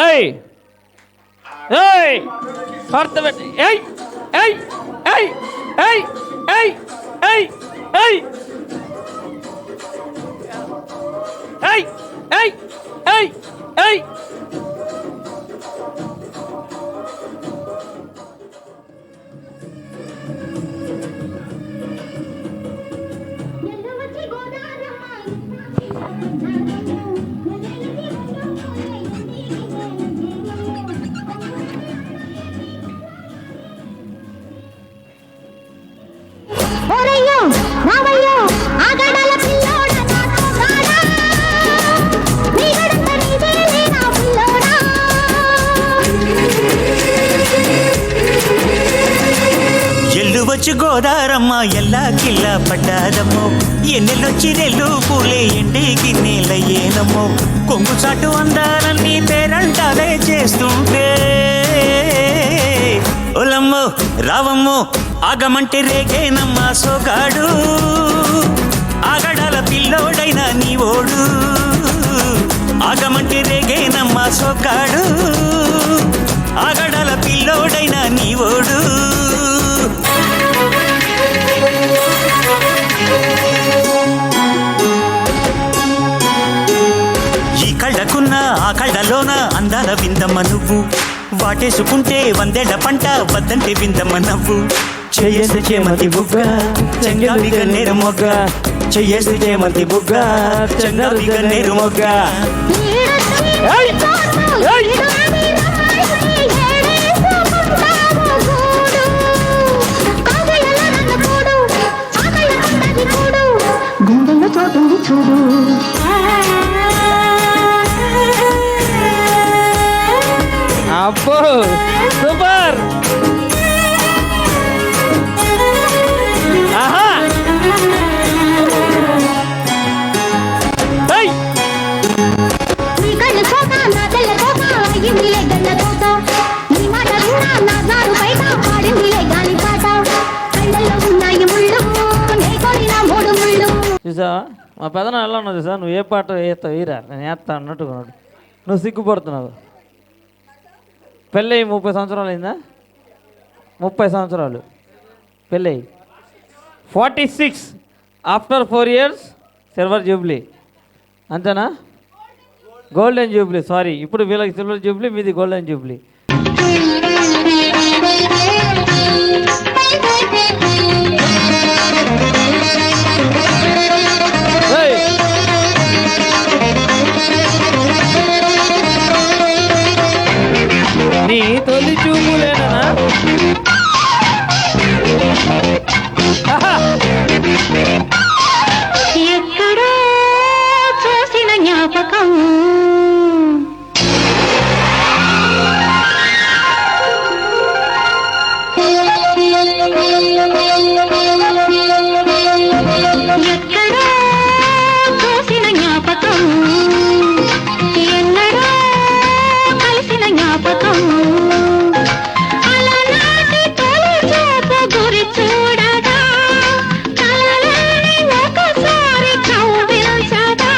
ఏయ్ ఏయ్ భర్త పెట్టి ఏయ్ ఏయ్ ఏయ్ ఏయ్ ఏయ్ ఏయ్ ఏయ్ ఏయ్ ఏయ్ ఏయ్ ఏయ్
వచ్చి గోదారమ్మ ఎల్లా కిల్లా పడ్డాదమ్మో ఎన్నెల్లొచ్చి రెల్లు పూలే ఎండికి నేలయ్యేనమ్మో కొంగు చాటు అందాలన్నీ పేరంటాలే చేస్తుంటే ఓలమ్మో రావమ్మో ఆగమంటే రేగేనమ్మా సోగాడు ఆగడాల పిల్లోడైన నీ ఓడు ఆగమంటే రేగేనమ్మా సోగాడు ఆగడాల పిల్లోడైన నీ ఓడు ఈ కళ్ళకున్న ఆ కళ్ళలోన అందాల విందమ్మ నువ్వు వాటేసుకుంటే వందేళ్ల పంట వద్దంటే విందమ్మ నవ్వు చేయేసి చేమతి బుగ్గ చెంగావిగ నేర మొగ్గ
చెయ్యేసి చేమంతి బుగ్గ చందరు గన్నేరు మొగ్గ
ఏయ్! ఏయ్!
గుండెల్లో చోటుంది చూడు
అబ్బో సూపర్ ఆహా ఏయ్!
నీ కళ్ళు చోట నా తెల్ల కోట అయ్యిందిలే గల్ల కోట నీ మాట విన్నా నా జారు బయట పాడిందిలే గాలి పాట కళ్ళల్లో ఉన్నాయి ముళ్ళు నే కొడిన మూడు ముళ్ళు
చూసావా మా పెదన ఎలా ఉన్నావు చూసా నువ్వు ఏ పాట వేస్తావు వీరా నేను వేస్తా అన్నట్టుగా ఉన్నాడు నువ్వు సిగ్గుపడుతున్నావు పెళ్ళి 30 సంవత్సరాలు అయిందా 30 సంవత్సరాలు పెళ్ళి 46 ఆఫ్టర్ 4 years సిల్వర్ జూబ్లీ అంతేనా గోల్డెన్ జూబ్లీ సారీ ఇప్పుడు వీళ్ళకి సిల్వర్ జూబ్లీ మీది గోల్డెన్ జూబ్లీ నీ తొలి చూపులేనా
ఎక్కడో చూసిన జ్ఞాపకం ఎక్కడో చూసిన జ్ఞాపకం ఎన్నడో కలిసిన జ్ఞాపకం అలనాటి తొలి చూపు గురి చూడగా కలలోని ఒకసారి కౌగిలించగా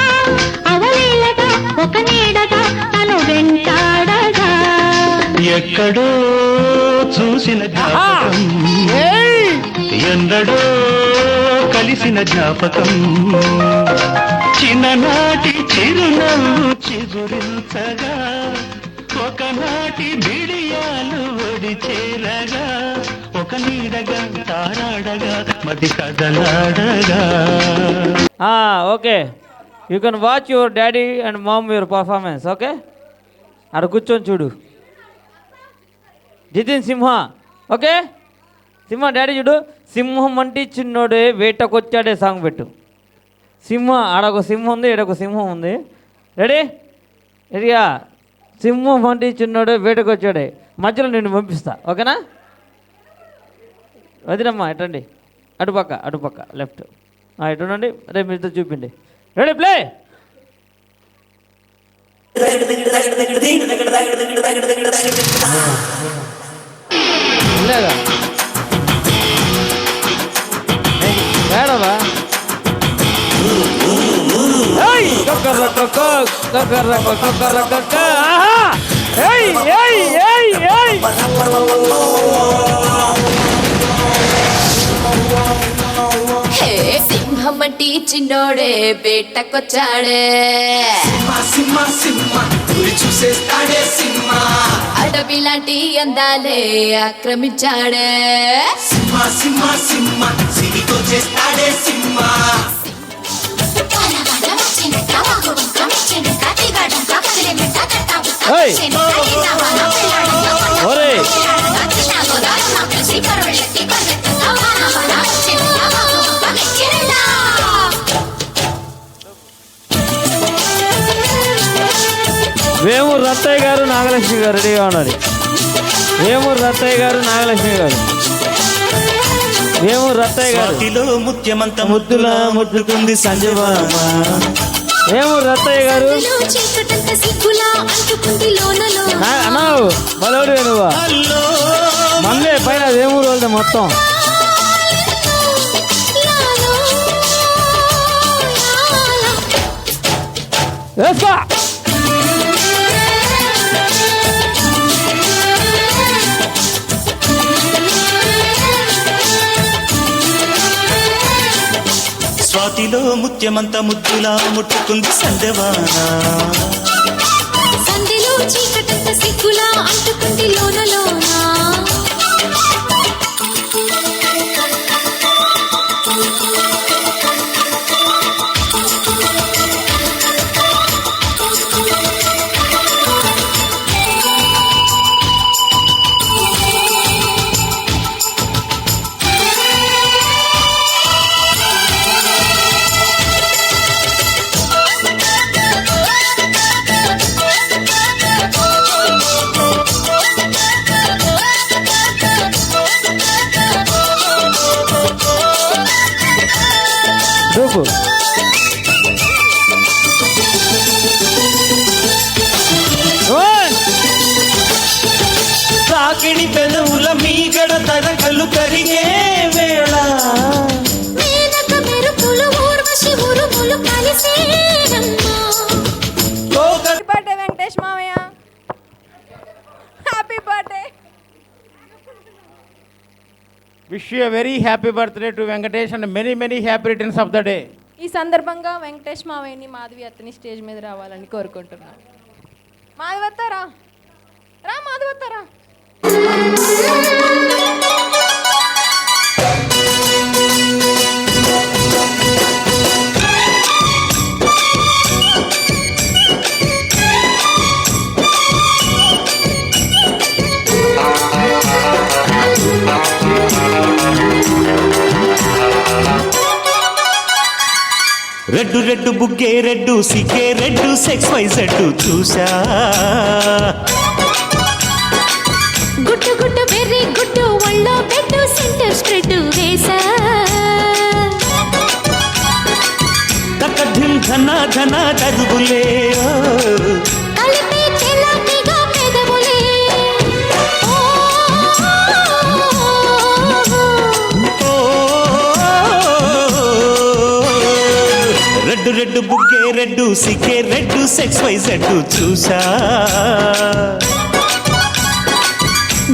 అవలీలగా ఒక నీడగా తను వెంటాడగా
ఎక్కడో చూసిన జ్ఞాపకం ఎన్నడో కలిసిన జ్ఞాపకం చిన్ననాటి చిరునవ్వు చిగురించగా ఒకనాటి బిడియాలు ఒడి చేరగా ఒక నీడగా తారాడగా మది కదలాడగా
okay you can watch your daddy and mom your performance okay అక్కడ కూర్చొని చూడు జితిన్ సింహ ఓకే సింహ డాడీ చూడు సింహం అంటే చిన్నోడే వేటకొచ్చాడే సాంగ్ పెట్టు సింహ ఆడొక సింహం ఉంది ఈడొక సింహం ఉంది రెడీ రెడీయా సింహం అంటే చిన్నోడే వేటకొచ్చాడే మధ్యలో నిన్ను పంపిస్తా ఓకేనా వదినమ్మా ఎటండి అటుపక్క లెఫ్ట్ ఇటుండండి రేపు మీతో చూపిండి రెడీ ప్లే లేదా ఏడవా
సింహమటి చిన్నోడే వేటకొచ్చాడే
చూసేస్తాడే సింహ
అడవి లాంటి అందాలే ఆక్రమించాడే
సింహ సింహ సింహ సిరితో చేస్తాడే సింహ
వేమూరు రత్తయ్య గారు నాగలక్ష్మి గారు రెడీగా ఉండాలి వేమూరు రత్తయ్య గారు నాగలక్ష్మి గారు వేమూరు రత్తయ్య గారు
ముత్యమంత ముద్దులా ముద్దుకుంది సంజవామ
వేమూరు రత్తయ్య గారు అన్నావు బలవుడు నువ్వు మందే పైన వేమూరు వెళ్తే మొత్తం వేస్తా
స్వాతిలో ముత్యమంత ముద్దులా ముట్టుకుంది సందవానా
సంధిలో చీకటంత సిగ్గులా అంటుకుంది లోనలోనా
wish you very happy birthday to Venkatesh and many many happy returns of the day.
ఈ సందర్భంగా వెంకటేష్ మావయ్యని మాధవి అత్తని స్టేజ్ మీద రావాలని కోరుకుంటున్నాను. మాధవత్తారా రా, మాధవత్తారా.
రెడ్డు రెడ్డు బుగ్గే రెడ్డు సిగ్గే రెడ్డు సెక్స్ వై జెడ్డు చూసా.
గుట్టు గుట్టు వెర్రి గుట్టు ఒళ్ళో పెట్టు సెంటర్ స్ప్రెడ్ వేసా.
తక్క ధిమ్ ధన ధన దరువులే
కలిపి చెలాకిగా పెదవులే.
రెడ్డు రెడ్డు బుగ్గే రెడ్డు సిగ్గే రెడ్డు సెక్స్ వై జెడ్డు చూసా.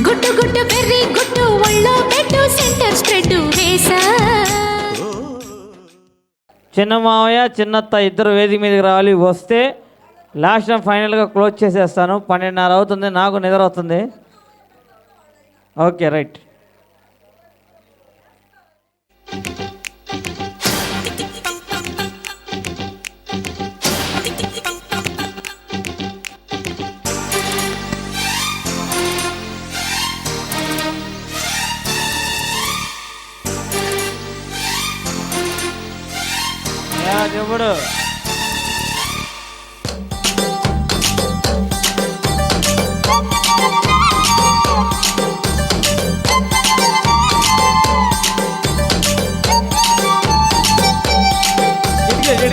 గుట్టు గుట్టు వెర్రి గుట్టు ఒళ్ళో పెట్టు సెంటర్ స్ప్రెడ్ వేసా.
చిన్న మావయ్య చిన్నత్త ఇద్దరు వేదిక మీదకి రావాలి. వస్తే లాస్ట్ టైం ఫైనల్గా క్లోజ్ చేసేస్తాను. 12:30 అవుతుంది, నాకు నిద్ర అవుతుంది. Okay right. చెప్పుడు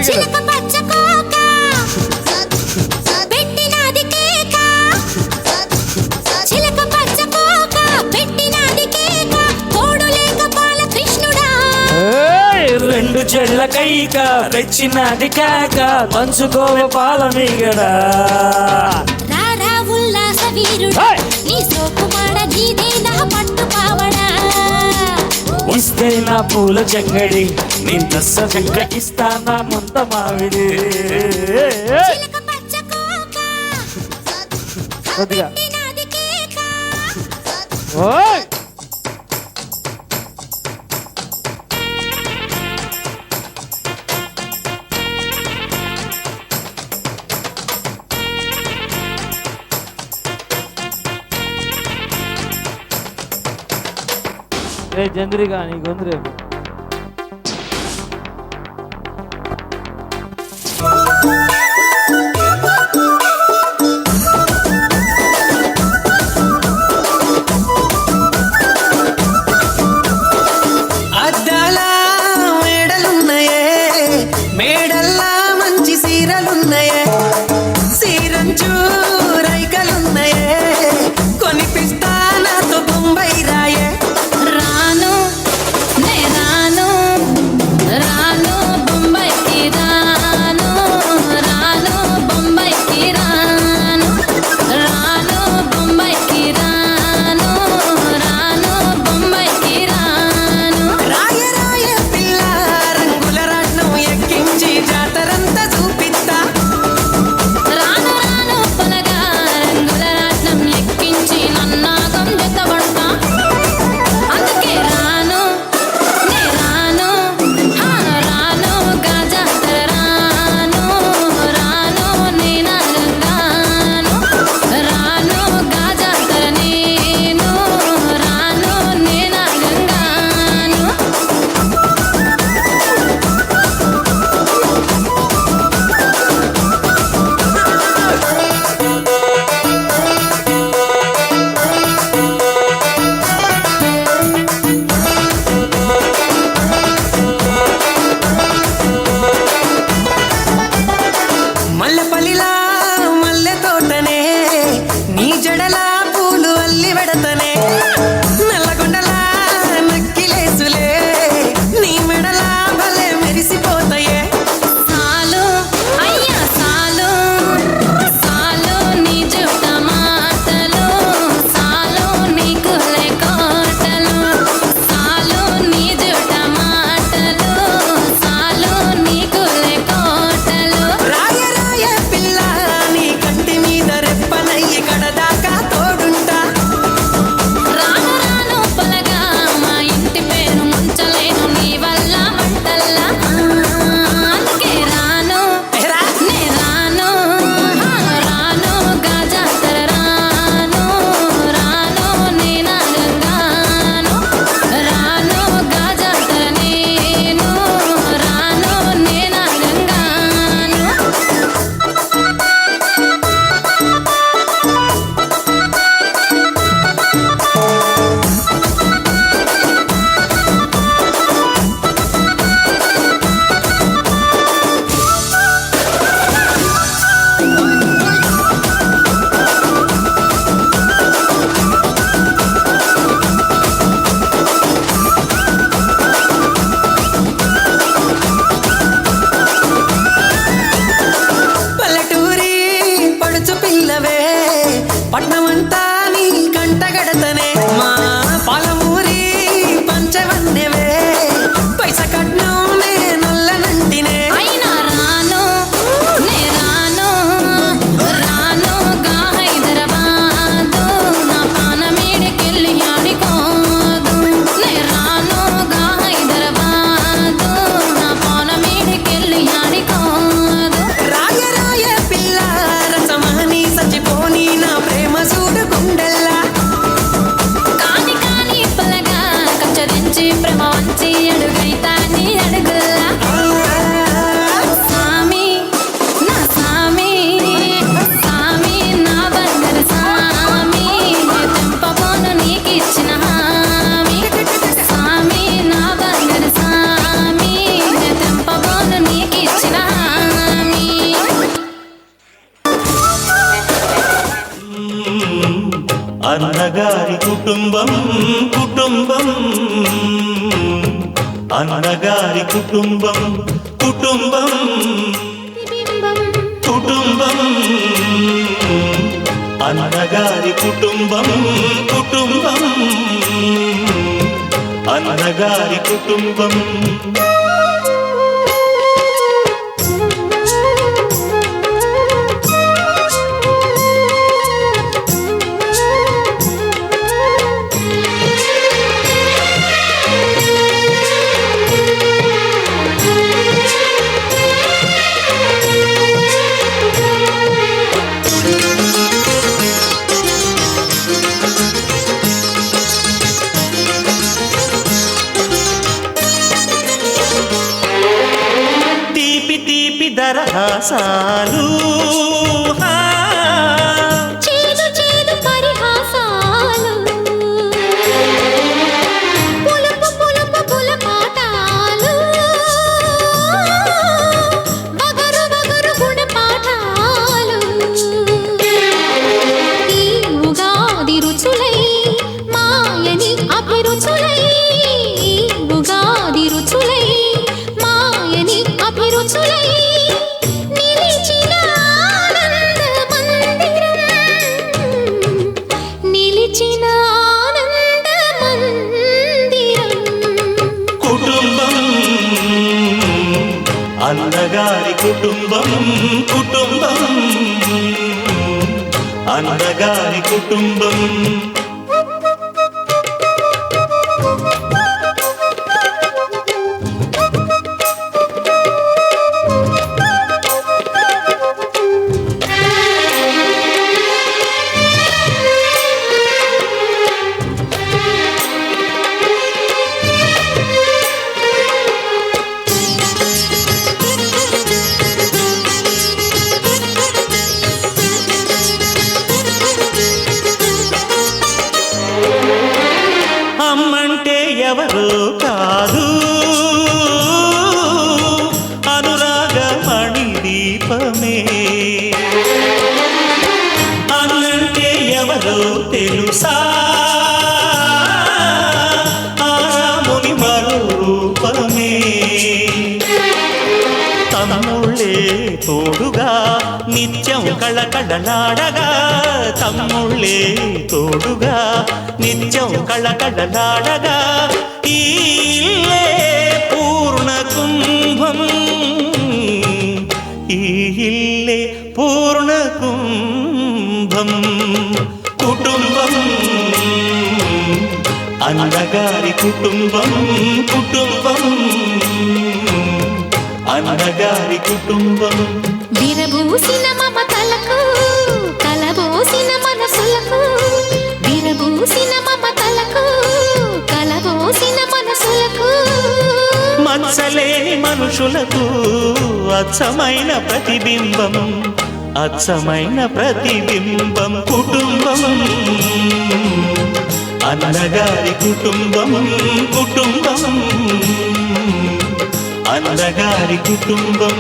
చిలక పచ్చ కోక పెట్టినది కేక. చిలక పచ్చ కోక పెట్టినది కేక. తోడు లేక బాల కృష్ణుడా.
రెండు చెళ్ళ కైక తెచ్చినది కాక పంచుకోవే పాల మీగడా.
రారా ఉల్లాస వీరుడా, నీ సోకుమాడ నీదేనా పట్టు పావడా.
ఇస్తే నా పూల జంగడి నీ దస్స జంగ ఇస్తానా ముంత మావిడి.
చిలక పచ్చ కోక
కొద్దిగా
పెట్టినది కేక.
ఓయ్ రే చంద్రిక నీకు ఉంది రేపు.
అద్దాల మేడలున్నాయే, మేడల్లా మంచి సీరలున్నాయే. సీరంచు రైకలున్నాయే, కొనిపిస్తా నాతో బొంబై రాయే.
రాను నేరా
అన్నగారి కుటుంబం కుటుంబం అన్నగారి కుటుంబం కుటుంబం కుటుంబం అన్నగారి కుటుంబం కుటుంబం అన్నగారి కుటుంబం దరహాసాలు
చేదు చేదు పరిహాసాలు పులుపు పులుపు పులపాటాలు బగరు బగరు గుణపాఠాలు ఈ ఉగాది రుచులై మాయని అభిరుచులై ఉగాది రుచులై మాయని అభిరుచులై
అన్నగారి కుటుంబం కుటుంబం అన్నగారి కుటుంబం అమ్మంటే ఎవరో కాదు అనురాగమణి దీపమే అన్నంటే ఎవరో తెలుసా ఆరాముని మరో రూపమే తమ్ముళ్ళే తోడుగా నిత్యం కళకళలాడగా తమ్ముళ్ళే తోడుగా నిత్యం కళకళలాడగా ఈ ఇల్లే పూర్ణ కుంభం ఈ ఇల్లే పూర్ణ కుంభం కుటుంబం అన్నగారి కుటుంబం కుటుంబం అన్నగారి కుటుంబం
విరబూసిన మమతలకు కలబోసిన మనసులకు విరబూసిన మమతలకు కలబోసిన మనసులకు
మచ్చలేని మనుషులకు అచ్చమైన ప్రతిబింబం అచ్చమైన ప్రతిబింబం కుటుంబం అన్నగారి కుటుంబం కుటుంబం అన్నగారి కుటుంబం